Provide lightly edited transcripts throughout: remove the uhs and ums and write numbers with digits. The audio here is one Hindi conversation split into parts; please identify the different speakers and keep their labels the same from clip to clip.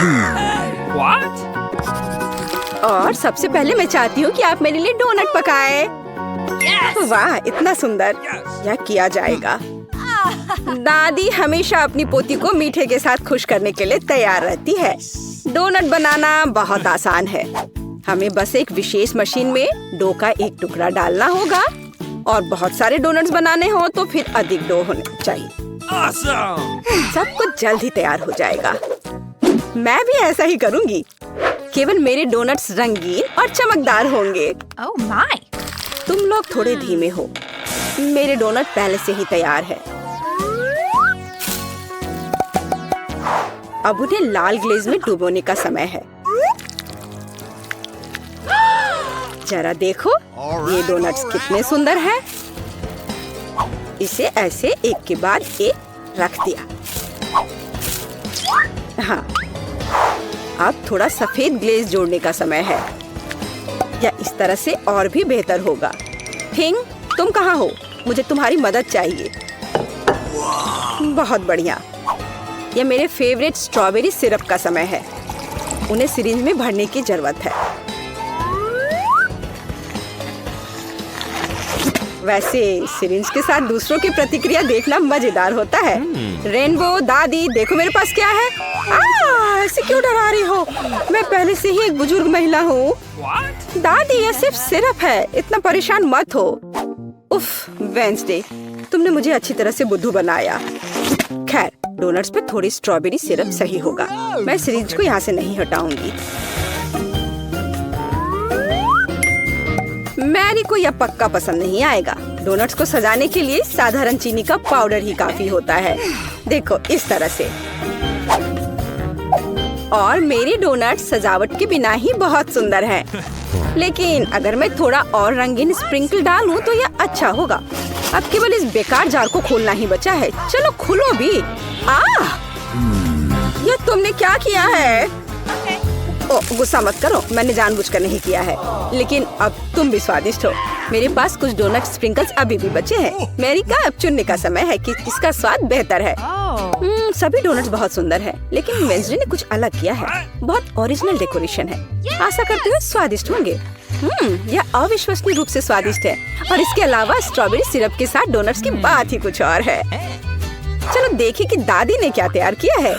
Speaker 1: What?
Speaker 2: और सबसे पहले मैं चाहती हूँ कि आप मेरे लिए डोनट पकाएं।
Speaker 1: Yes!
Speaker 2: वाह, इतना सुंदर। यह किया जाएगा। दादी हमेशा अपनी पोती को मीठे के साथ खुश करने के लिए तैयार रहती है। डोनट बनाना बहुत आसान है। हमें बस एक विशेष मशीन में डो का एक टुकड़ा डालना होगा और बहुत सारे डोनट्स बनाने हो तो फिर अधिक डो होने चाहिए।
Speaker 1: Awesome!
Speaker 2: सब कुछ जल्द ही तैयार हो जाएगा। मैं भी ऐसा ही करूंगी। केवल मेरे डोनट्स रंगीन और चमकदार होंगे।
Speaker 3: Oh my!
Speaker 2: तुम लोग थोड़े धीमे हो। मेरे डोनट पहले से ही तैयार है। अब उन्हें लाल ग्लेज में डुबोने का समय है। जरा देखो, ये डोनट्स कितने सुंदर हैं। इसे ऐसे एक के बाद एक रख दिया। हाँ, अब थोड़ा सफेद ग्लेज जोड़ने का समय है। या इस तरह से और भी बेहतर होगा। थिंग, तुम कहाँ हो? मुझे तुम्हारी मदद चाहिए। बहुत बढ़िया। यह मेरे फेवरेट स्ट्रॉबेरी सिरप का समय है। उन्हें सिरिंज में भरने की जरूरत है। वैसे सिरिंज के साथ दूसरों की प्रतिक्रिया देखना मजेदार होता है। रेनबो, दादी, देखो मेरे पास क्या है। ऐसे क्यों डरा रही हो? मैं पहले से ही एक बुजुर्ग महिला हूँ। दादी, यह सिर्फ सिरप है, इतना परेशान मत हो। उफ, वेंसडे, तुमने मुझे अच्छी तरह से बुद्धू बनाया। खैर, डोनट्स पे थोड़ी स्ट्रॉबेरी सिरप सही होगा। मैं सिरिंज को यहाँ से नहीं हटाऊंगी। मैरी को यह पक्का पसंद नहीं आएगा। डोनट्स को सजाने के लिए साधारण चीनी का पाउडर ही काफी होता है। देखो, इस तरह से। और मेरी डोनट्स सजावट के बिना ही बहुत सुंदर हैं। लेकिन अगर मैं थोड़ा और रंगीन स्प्रिंकल डालूं तो यह अच्छा होगा। अब केवल इस बेकार जार को खोलना ही बचा है। चलो खुलो भी। यह तुमने क्या किया है? गुस्सा मत करो, मैंने जानबूझकर नहीं किया है। लेकिन अब तुम भी स्वादिष्ट हो। मेरे पास कुछ डोनट स्प्रिंकल्स अभी भी बचे हैं। मेरी का अब चुनने का समय है कि किसका स्वाद बेहतर है। सभी डोनट्स बहुत सुंदर हैं, लेकिन वेंसडे ने कुछ अलग किया है। बहुत ओरिजिनल डेकोरेशन है। आशा करते हुए स्वादिष्ट होंगे। यह अविश्वसनीय रूप से स्वादिष्ट है। और इसके अलावा स्ट्रॉबेरी सिरप के साथ डोनट्स की बात ही कुछ और है। चलो देखिए कि दादी ने क्या तैयार किया है।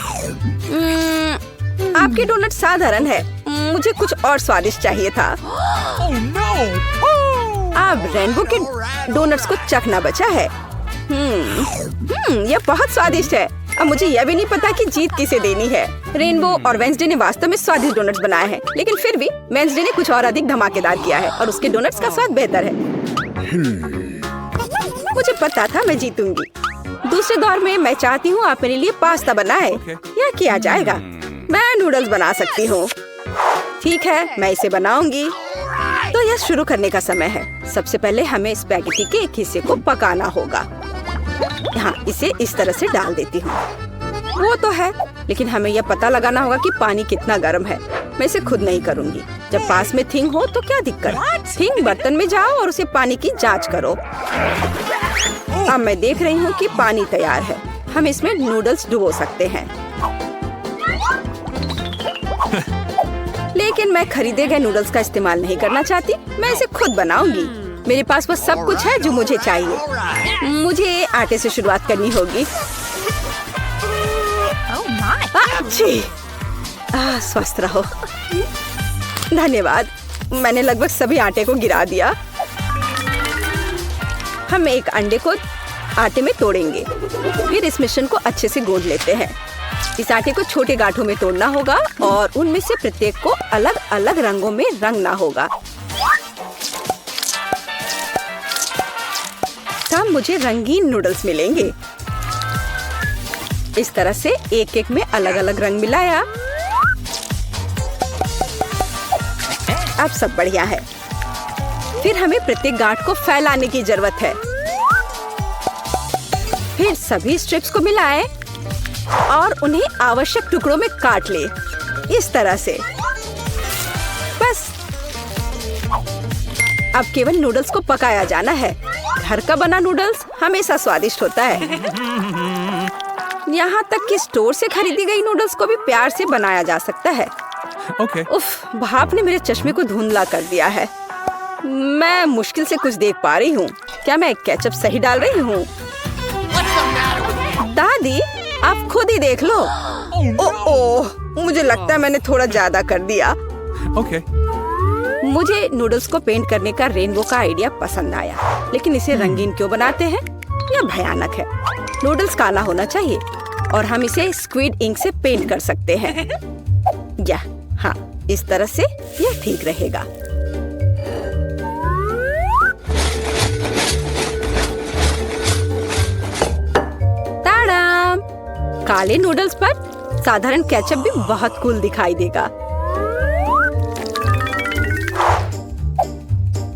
Speaker 2: आपके डोनट साधारण है। मुझे कुछ और स्वादिष्ट चाहिए था। अब रेनबो के डोनट्स को चखना बचा है। यह बहुत स्वादिष्ट है। अब मुझे यह भी नहीं पता कि जीत किसे देनी है। रेनबो और वेंसडे ने वास्तव में स्वादिष्ट डोनट्स बनाए हैं, लेकिन फिर भी वेंसडे ने कुछ और अधिक धमाकेदार किया है और उसके डोनट्स का स्वाद बेहतर है। मुझे पता था मैं जीतूंगी। दूसरे दौर में मैं चाहती हूँ आप मेरे लिए पास्ता बनाए। यह किया जाएगा। मैं नूडल्स बना सकती हूँ। ठीक है, मैं इसे बनाऊंगी। तो यह शुरू करने का समय है। सबसे पहले हमें स्पैगेटी के एक हिस्से को पकाना होगा। यहाँ इसे इस तरह से डाल देती हूँ। वो तो है, लेकिन हमें यह पता लगाना होगा कि पानी कितना गर्म है। मैं इसे खुद नहीं करूँगी। जब पास में थिंग हो तो क्या दिक्कत। थिंग, बर्तन में जाओ और उसे पानी की जांच करो। अब मैं देख रही हूँ कि पानी तैयार है। हम इसमें नूडल्स डुबो सकते हैं। लेकिन मैं खरीदे गए नूडल्स का इस्तेमाल नहीं करना चाहती। मैं इसे खुद बनाऊंगी। मेरे पास वो सब कुछ है जो मुझे चाहिए। मुझे आटे से शुरुआत करनी होगी। स्वस्थ रहो। धन्यवाद। मैंने लगभग सभी आटे को गिरा दिया। हम एक अंडे को आटे में तोड़ेंगे। फिर इस मिश्रण को अच्छे से गूंथ लेते हैं। इस आटे को छोटे गांठों में तोड़ना होगा और उनमें से प्रत्येक को अलग अलग रंगों में रंगना होगा। तब मुझे रंगीन नूडल्स मिलेंगे। इस तरह से एक एक में अलग अलग रंग मिलाया। अब सब बढ़िया है। फिर हमें प्रत्येक गांठ को फैलाने की जरूरत है। फिर सभी स्ट्रिप्स को मिलाएं और उन्हें आवश्यक टुकड़ों में काट ले। इस तरह से। बस अब केवल नूडल्स को पकाया जाना है। घर का बना नूडल्स हमेशा स्वादिष्ट होता है। यहाँ तक कि स्टोर से खरीदी गई नूडल्स को भी प्यार से बनाया जा सकता है। उफ, भाप ने मेरे चश्मे को धुंधला कर दिया है। मैं मुश्किल से कुछ देख पा रही हूँ। क्या मैं केचप सही डाल रही हूँ? दादी, आप खुद ही देख लो। ओह, मुझे लगता है मैंने थोड़ा ज्यादा कर दिया। मुझे नूडल्स को पेंट करने का रेनबो का आइडिया पसंद आया, लेकिन इसे रंगीन क्यों बनाते हैं? यह भयानक है। नूडल्स काला होना चाहिए और हम इसे स्क्विड इंक से पेंट कर सकते हैं। या हाँ, इस तरह से यह ठीक रहेगा। ताड़ाम! काले नूडल्स पर साधारण केचप भी बहुत कूल दिखाई देगा।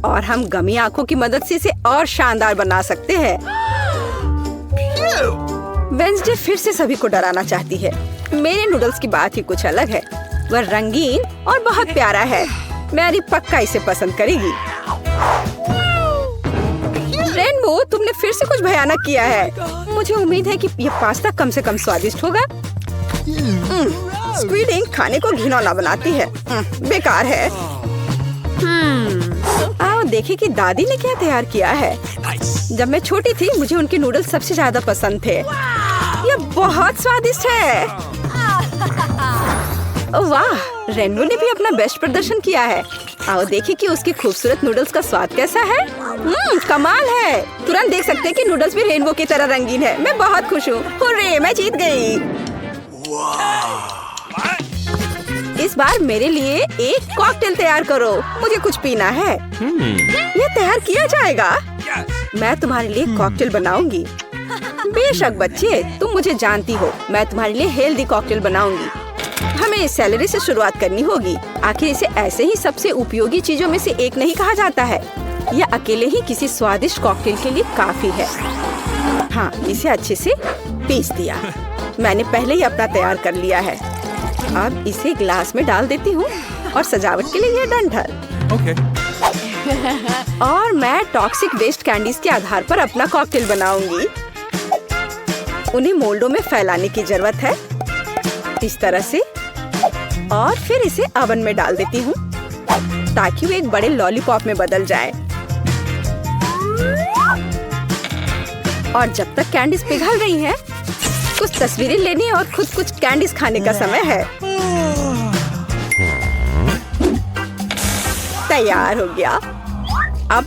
Speaker 2: और हम गमी आंखों की मदद से इसे और शानदार बना सकते हैं। वेंसडे फिर से सभी को डराना चाहती है। मेरे नूडल्स की बात ही कुछ अलग है। वह रंगीन और बहुत प्यारा है। मैरी पक्का इसे पसंद करेगी। रेनबो, तुमने फिर से कुछ भयानक किया है। मुझे उम्मीद है कि यह पास्ता कम से कम स्वादिष्ट होगा। स्क्विड इंक खाने को घिनौना बनाती है। बेकार है। आओ देखें कि दादी ने क्या तैयार किया है। जब मैं छोटी थी, मुझे उनके नूडल्स सबसे ज्यादा पसंद थे। यह बहुत स्वादिष्ट है। वाह, रेनबो ने भी अपना बेस्ट प्रदर्शन किया है। आओ देखें कि उसके खूबसूरत नूडल्स का स्वाद कैसा है। कमाल है। तुरंत देख सकते हैं कि नूडल्स भी रेनबो की तरह रंगीन है। मैं बहुत खुश हूँ। हुर्रे, मैं जीत गई। इस बार मेरे लिए एक कॉकटेल तैयार करो। मुझे कुछ पीना है। यह तैयार किया जाएगा। मैं तुम्हारे लिए कॉकटेल बनाऊंगी। बेशक बच्चे, तुम मुझे जानती हो। मैं तुम्हारे लिए हेल्दी कॉकटेल बनाऊंगी। हमें सैलरी से शुरुआत करनी होगी। आखिर इसे ऐसे ही सबसे उपयोगी चीजों में से एक नहीं कहा जाता है। यह अकेले ही किसी स्वादिष्ट कॉकटेल के लिए काफी है। हाँ, इसे अच्छे से पीस दिया। मैंने पहले ही अपना तैयार कर लिया है। अब इसे ग्लास में डाल देती हूँ और सजावट के लिए ये डंठल। और मैं टॉक्सिक वेस्ट कैंडीज के आधार पर अपना कॉकटेल बनाऊंगी। उन्हें मोल्डों में फैलाने की जरूरत है, इस तरह से। और फिर इसे ओवन में डाल देती हूँ ताकि वो एक बड़े लॉलीपॉप में बदल जाए। और जब तक कैंडीज पिघल रही हैं, कुछ तस्वीरें लेने और खुद कुछ कैंडीज खाने का समय है। तैयार हो गया। अब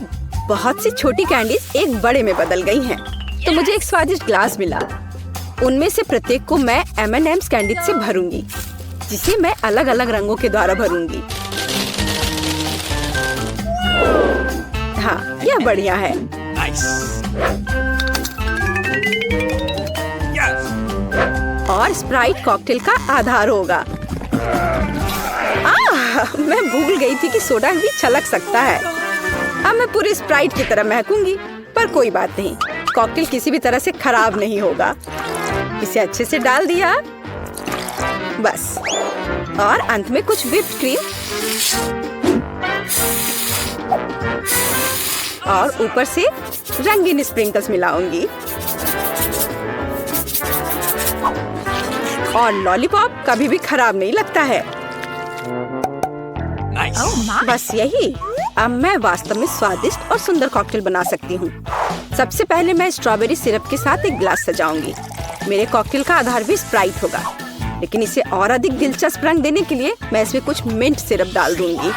Speaker 2: बहुत सी छोटी कैंडीज एक बड़े में बदल गई हैं, तो मुझे एक स्वादिष्ट ग्लास मिला। उनमें से प्रत्येक को मैं M&M's कैंडीज से भरूंगी, जिसे मैं अलग अलग रंगों के द्वारा भरूंगी। हाँ, यह बढ़िया है। और स्प्राइट कॉकटेल का आधार होगा। मैं भूल गई थी कि सोडा भी छलक सकता है। अब मैं पूरी स्प्राइट की तरह महकूंगी, पर कोई बात नहीं। कॉकटेल किसी भी तरह से खराब नहीं होगा। इसे अच्छे से डाल दिया, बस। और अंत में कुछ व्हिप्ड क्रीम और ऊपर से रंगीन स्प्रिंकल्स मिलाऊंगी। और लॉलीपॉप कभी भी खराब नहीं लगता है। बस यही। अब मैं वास्तव में स्वादिष्ट और सुंदर कॉकटेल बना सकती हूँ। सबसे पहले मैं स्ट्रॉबेरी सिरप के साथ एक ग्लास सजाऊंगी। मेरे कॉकटेल का आधार भी स्प्राइट होगा, लेकिन इसे और अधिक दिलचस्प रंग देने के लिए मैं इसमें कुछ मिंट सिरप डाल दूंगी।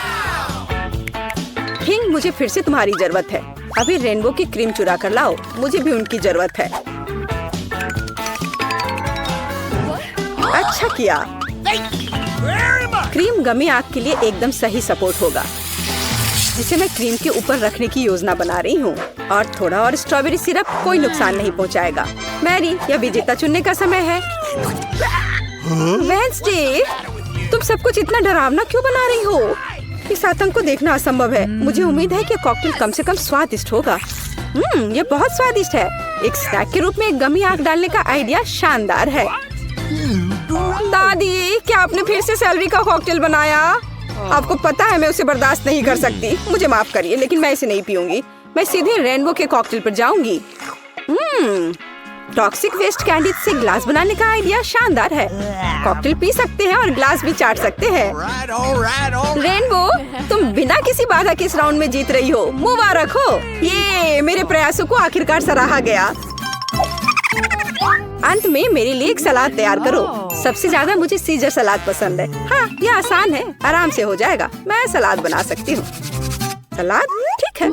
Speaker 2: हिंग, मुझे फिर से तुम्हारी जरूरत है। अभी रेनबो की क्रीम चुरा कर लाओ, मुझे भी उनकी जरूरत है। अच्छा किया। क्रीम गमी आग के लिए एकदम सही सपोर्ट होगा, जिसे मैं क्रीम के ऊपर रखने की योजना बना रही हूँ। और थोड़ा और स्ट्रॉबेरी सिरप कोई नुकसान नहीं पहुँचाएगा। मैरी, यह विजेता चुनने का समय है। वेंसडे, तुम सब कुछ इतना डरावना क्यों बना रही हो? इस आतंक को देखना असंभव है। मुझे उम्मीद है कि कॉकटेल कम से कम स्वादिष्ट होगा। ये बहुत स्वादिष्ट है। एक स्नैक के रूप में एक गमी आग डालने का आइडिया शानदार है। दादी, क्या आपने फिर से सैलरी का कॉकटेल बनाया? आपको पता है मैं उसे बर्दाश्त नहीं कर सकती। मुझे माफ करिए, लेकिन मैं इसे नहीं पीऊंगी। मैं सीधे रेनबो के कॉकटेल पर जाऊंगी। टॉक्सिक वेस्ट कैंडी से ग्लास बनाने का आइडिया शानदार है। कॉकटेल पी सकते हैं और ग्लास भी चाट सकते हैं। रेनबो, तुम बिना किसी बाधा के इस राउंड में जीत रही हो। मुबारक हो। ये मेरे प्रयासों को आखिरकार सराहा गया। अंत में मेरे लिए एक सलाद तैयार करो। सबसे ज्यादा मुझे सीजर सलाद पसंद है। हाँ, ये आसान है, आराम से हो जाएगा। मैं सलाद बना सकती हूँ। सलाद ठीक है।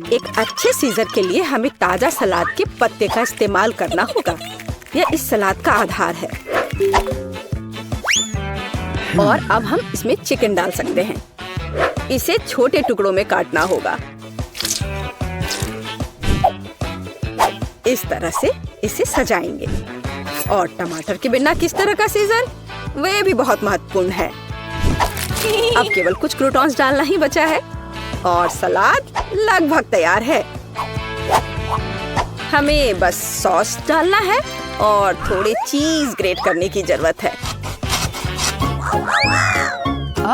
Speaker 2: एक अच्छे सीजर के लिए हमें ताजा सलाद के पत्ते का इस्तेमाल करना होगा। यह इस सलाद का आधार है। और अब हम इसमें चिकन डाल सकते हैं। इसे छोटे टुकड़ों में काटना होगा। इस तरह से इसे सजाएंगे। और टमाटर के बिना किस तरह का सीजर, वे भी बहुत महत्वपूर्ण है। अब केवल कुछ क्रूटॉन्स डालना ही बचा है और सलाद लगभग तैयार है। हमें बस सॉस डालना है और थोड़े चीज ग्रेट करने की जरूरत है।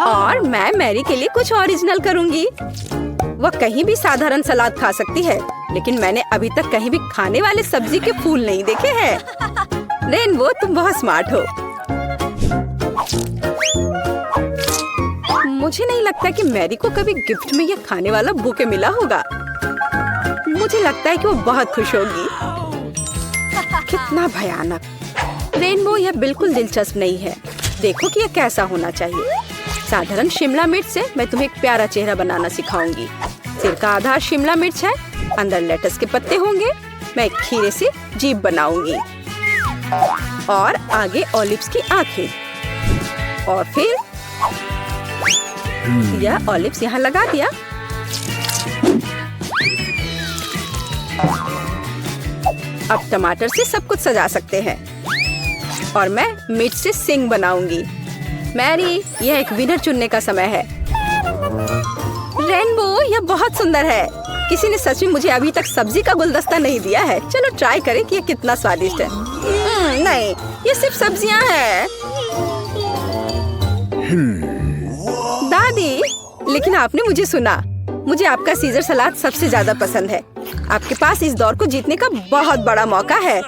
Speaker 2: और मैं मैरी के लिए कुछ ओरिजिनल करूंगी। वह कहीं भी साधारण सलाद खा सकती है, लेकिन मैंने अभी तक कहीं भी खाने वाले सब्जी के फूल नहीं देखे हैं। रेनबो, तुम बहुत स्मार्ट हो। मुझे नहीं लगता कि मैरी को कभी गिफ्ट में यह खाने वाला बुके मिला होगा। मुझे लगता है कि वो बहुत खुश होगी। कितना भयानक। रेनबो, यह बिल्कुल दिलचस्प नहीं है। देखो कि यह कैसा होना चाहिए। साधारण शिमला मिर्च से मैं तुम्हें एक प्यारा चेहरा बनाना सिखाऊंगी। सिर का आधार शिमला मिर्च है, अंदर लेटस के पत्ते होंगे। मैं एक खीरे से जीभ बनाऊंगी और आगे ऑलिव्स की आंखें। और फिर यह ऑलिव्स यहाँ लगा दिया। अब टमाटर से सब कुछ सजा सकते हैं। और मैं मिर्च से सिंग बनाऊंगी। मैरी, यह एक विनर चुनने का समय है। रेनबो, यह बहुत सुंदर है। किसी ने सच में मुझे अभी तक सब्जी का गुलदस्ता नहीं दिया है। चलो ट्राई करें कि यह कितना स्वादिष्ट है। नहीं, ये सिर्फ सब्जियां हैं। दादी, लेकिन आपने मुझे सुना। मुझे आपका सीजर सलाद सबसे ज्यादा पसंद है। आपके पास इस दौर को जीतने का बहुत बड़ा मौका है।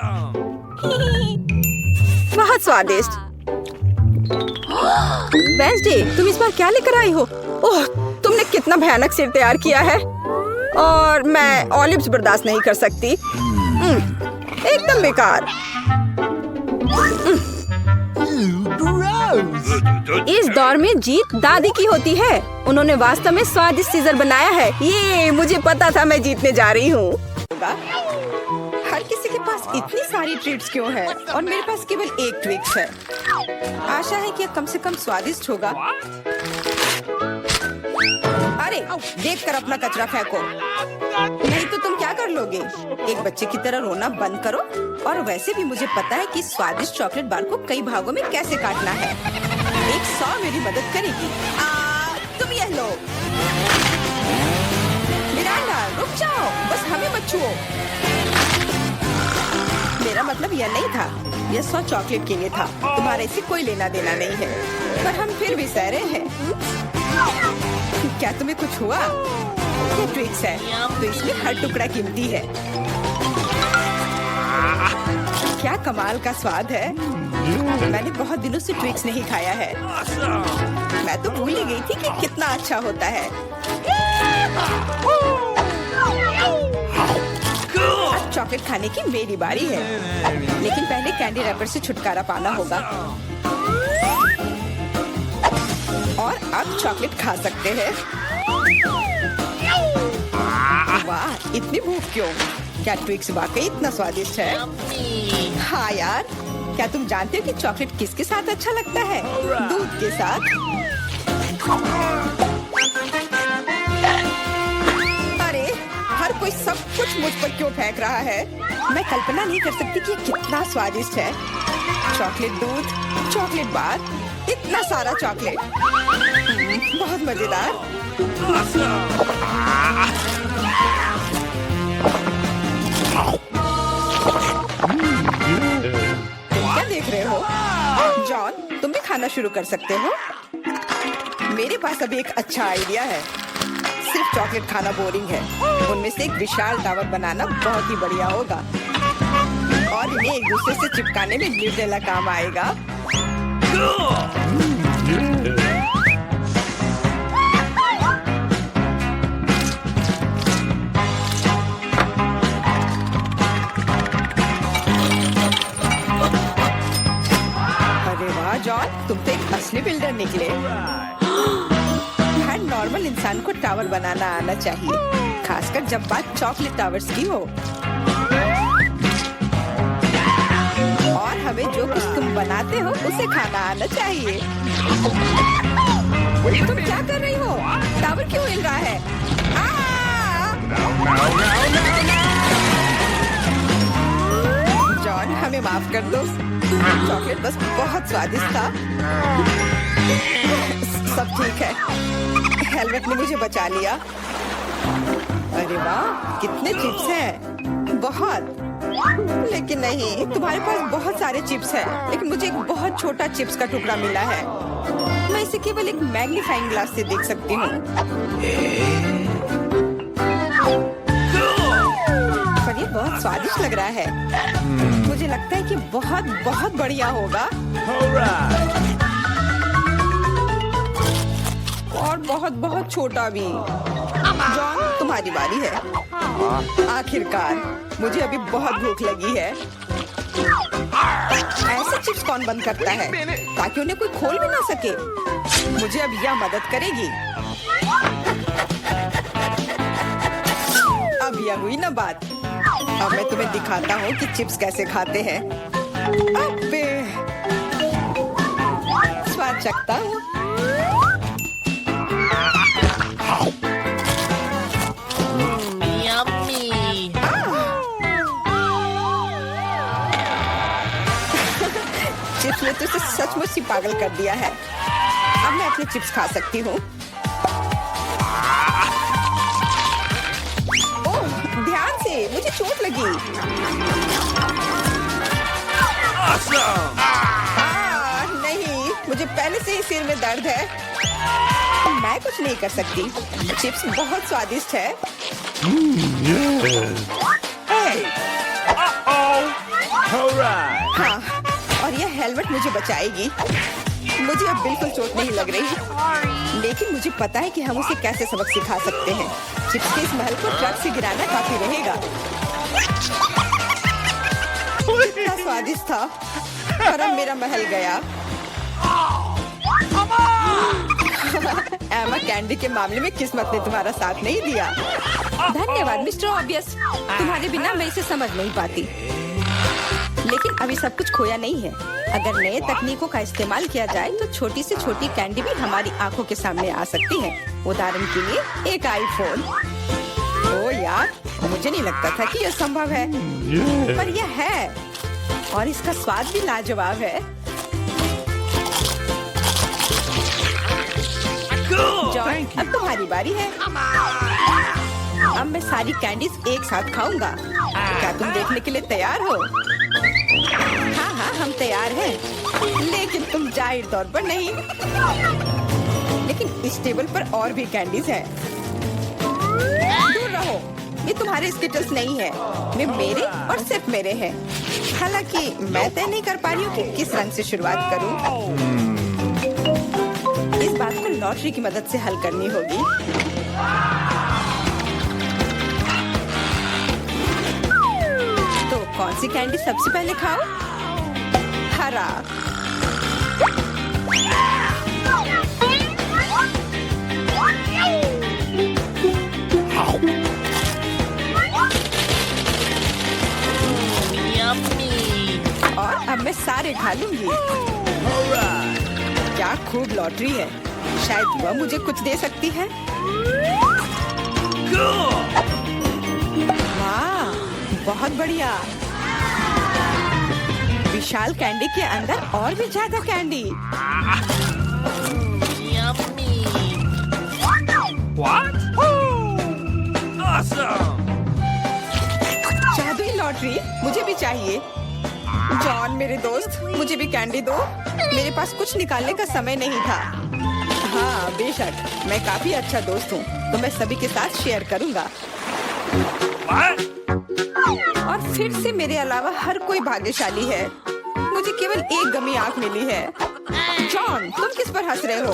Speaker 2: बहुत स्वादिष्ट। वेंसडे, तुम इस बार क्या लेकर आई हो? ओह, तुमने कितना भयानक सिर तैयार किया है। और मैं ऑलिव्स बर्दाश्त नहीं कर सकती। एकदम बेकार। इस दौर में जीत दादी की होती है। उन्होंने वास्तव में स्वादिष्ट सीजर बनाया है। ये मुझे पता था मैं जीतने जा रही हूँ। हर किसी के पास इतनी सारी ट्रीट्स क्यों है और मेरे पास केवल एक ट्रिक्स है। आशा है कि यह कम से कम स्वादिष्ट होगा। अरे, देखकर अपना कचरा फेंको, नहीं तो तुम क्या कर लोगे। एक बच्चे की तरह रोना बंद करो। और वैसे भी मुझे पता है कि स्वादिष्ट चॉकलेट बार को कई भागों में कैसे काटना है। एक सॉ मेरी मदद करेगी। तुम यह लो। मिरांडा, रुक जाओ, बस हमें मत छुओ। मेरा मतलब यह नहीं था। यह सॉ चॉकलेट के लिए था। तुम्हारे से कोई लेना देना नहीं है। पर हम फिर भी सह रहे हैं। क्या तुम्हें कुछ हुआ? ये ट्रिक्स है, तो इसमें हर टुकड़ा कीमती है। क्या कमाल का स्वाद है। मैंने बहुत दिनों से ट्रिक्स नहीं खाया है। मैं तो भूल ही गई थी कि कितना अच्छा होता है। अब चॉकलेट खाने की मेरी बारी है, लेकिन पहले कैंडी रैपर से छुटकारा पाना होगा। और अब चॉकलेट खा सकते हैं। वाह, इतनी भूख क्यों? क्या ट्विक्स वाकई इतना स्वादिष्ट है? हाँ यार, क्या तुम जानते हो कि चॉकलेट किसके साथ अच्छा लगता है? दूध के साथ। अरे, हर कोई सब कुछ मुझ पर क्यों फेंक रहा है? मैं कल्पना नहीं कर सकती कि ये कितना स्वादिष्ट है। चॉकलेट दूध, चॉकलेट बार, इतना सारा चॉकलेट। बहुत मजेदार। क्या देख रहे हो? जॉन, तुम भी खाना शुरू कर सकते हो। मेरे पास अभी एक अच्छा आइडिया है। सिर्फ चॉकलेट खाना बोरिंग है। उनमें से एक विशाल टावर बनाना बहुत ही बढ़िया होगा। और इन्हें एक दूसरे से चिपकाने में न्यूट्रेला काम आएगा। अरे वाह जॉन, तुम तो एक असली बिल्डर निकले। हर नॉर्मल इंसान को टावर बनाना आना चाहिए, खासकर जब बात चॉकलेट टावर्स की हो। और हमें जो कुछ तुम बनाते हो उसे खाना आना चाहिए। तुम क्या कर रही हो? टावर क्यों हिल रहा है? जॉन, हमें माफ कर दो। चॉकलेट बस बहुत स्वादिष्ट था। सब ठीक है। हेलमेट ने मुझे बचा लिया। अरे वाह, कितने चिप्स हैं। बहुत। लेकिन नहीं, तुम्हारे पास बहुत सारे चिप्स हैं, लेकिन मुझे एक बहुत छोटा चिप्स का टुकड़ा मिला है। मैं इसे केवल एक मैग्नीफाइंग ग्लास से देख सकती हूँ। पर ये बहुत स्वादिष्ट लग रहा है। मुझे लगता है कि बहुत बहुत बढ़िया होगा। और बहुत बहुत छोटा भी। जॉन, तुम्हारी बारी है। आखिरकार, मुझे अभी बहुत भूख लगी है। ऐसे चिप्स कौन बंद करता है ताकि उन्हें कोई खोल भी ना सके? मुझे अब यह मदद करेगी। अब यह हुई ना बात। अब मैं तुम्हें दिखाता हूँ कि चिप्स कैसे खाते हैं। अबे, स्वाद चखता हूँ। चिप्स ने तो सचमुच ही पागल कर दिया है। अब मैं अपने चिप्स खा सकती हूँ। ओह, ध्यान से, मुझे चोट लगी। नहीं, मुझे पहले से ही सिर में दर्द है। मैं कुछ नहीं कर सकती। चिप्स बहुत स्वादिष्ट है। हाँ, और यह हेलमेट मुझे बचाएगी। मुझे अब बिल्कुल चोट नहीं लग रही, लेकिन मुझे पता है कि हम उसे कैसे सबक सिखा सकते हैं। चिप्स के इस महल को ट्रक से गिराना काफी रहेगा। कितना स्वादिष्ट था, पर अब मेरा महल गया। एमा, कैंडी के मामले में किस्मत ने तुम्हारा साथ नहीं दिया। धन्यवाद मिस्टर ऑब्वियस। तुम्हारे बिना मैं इसे समझ नहीं पाती। लेकिन अभी सब कुछ खोया नहीं है। अगर नए तकनीकों का इस्तेमाल किया जाए तो छोटी से छोटी कैंडी भी हमारी आंखों के सामने आ सकती है। उदाहरण के लिए एक आईफोन। ओ यार, मुझे नहीं लगता था कि यह संभव है, पर यह है। और इसका स्वाद भी लाजवाब है। जॉन, अब तुम्हारी बारी है। अब मैं सारी कैंडीज एक साथ खाऊंगा। क्या तुम देखने के लिए तैयार हो? हाँ हाँ, हम तैयार हैं। लेकिन तुम जाहिर तौर पर नहीं। लेकिन इस टेबल पर और भी कैंडीज हैं। दूर रहो, ये तुम्हारे स्किटल्स नहीं है। वे मेरे और सिर्फ मेरे हैं। हालांकि मैं तय नहीं कर पा रही हूँ कि किस रंग से शुरुआत करूँ। इस बात को लॉटरी की मदद से हल करनी होगी। तो कौन सी कैंडी सबसे पहले खाओ? हरा। और अब मैं सारे खा लूंगी। क्या खूब लॉटरी है। शायद वह मुझे कुछ दे सकती है। वाह, बहुत बढ़िया। विशाल कैंडी के अंदर और भी ज्यादा कैंडी।
Speaker 1: What? Awesome!
Speaker 2: जादुई लॉटरी मुझे भी चाहिए। जॉन मेरे दोस्त, मुझे भी कैंडी दो। मेरे पास कुछ निकालने का समय नहीं था। हाँ बेशक, मैं काफी अच्छा दोस्त हूँ, तो मैं सभी के साथ शेयर करूँगा।
Speaker 1: What?
Speaker 2: और फिर से मेरे अलावा हर कोई भाग्यशाली है। मुझे केवल एक गमी आंख मिली है। जॉन, तुम किस पर हंस रहे हो?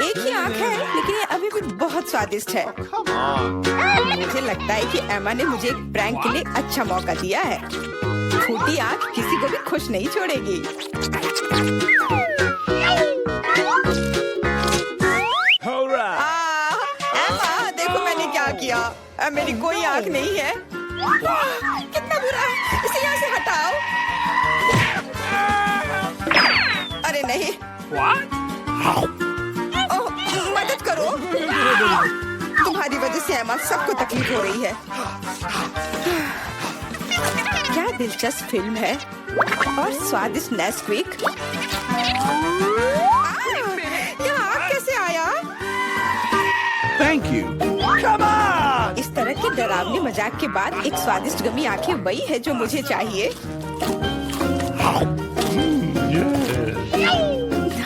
Speaker 2: एक ही आंख है, लेकिन ये अभी भी बहुत स्वादिष्ट है। मुझे लगता है कि एमा ने मुझे एक प्रैंक के लिए अच्छा मौका दिया है। फूटी आंख किसी को भी खुश नहीं छोड़ेगी।
Speaker 1: Alright.
Speaker 2: एमा, देखो मैंने क्या किया। अब मेरी कोई आंख नहीं है। कितना बुरा है। इसे यहाँ से हटाओ। अरे नहीं।
Speaker 1: What?
Speaker 2: ओह, मदद करो। तुम्हारी वजह से एमा सबको तकलीफ हो रही है। क्या दिलचस्प फिल्म है और स्वादिष्ट नेस्क्विक। यहाँ आग कैसे आया?
Speaker 1: Thank you. Come on.
Speaker 2: इस तरह के डरावने मजाक के बाद एक स्वादिष्ट गमी आंखें वही है जो मुझे चाहिए।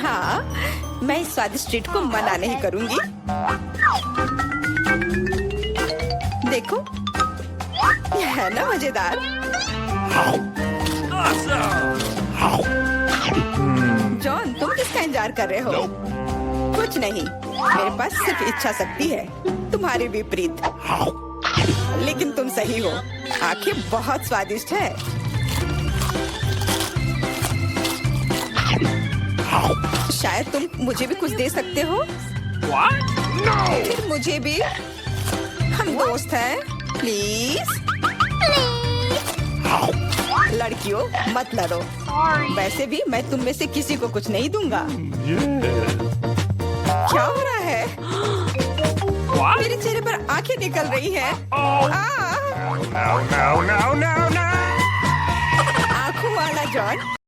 Speaker 2: हाँ, मैं इस स्वादिष्ट ट्रीट को मना नहीं करूंगी। देखो, यह है ना मजेदार।
Speaker 1: Awesome.
Speaker 2: जॉन, तुम किसका इंतजार कर रहे हो? कुछ नहीं, मेरे पास सिर्फ इच्छा शक्ति है, तुम्हारे विपरीत। लेकिन तुम सही हो, आंखें बहुत स्वादिष्ट है। शायद तुम मुझे भी कुछ दे सकते हो।
Speaker 1: What? No.
Speaker 2: फिर मुझे भी। हम दोस्त हैं, प्लीज। लड़कियों, मत लड़ो। वैसे भी मैं तुम में से किसी को कुछ नहीं दूंगा। क्या हो रहा है?
Speaker 1: What?
Speaker 2: मेरे चेहरे पर आंखें निकल रही हैं।
Speaker 1: Oh.
Speaker 2: आ,
Speaker 1: No, no, no, no, no.
Speaker 2: आंखों वाला जॉन।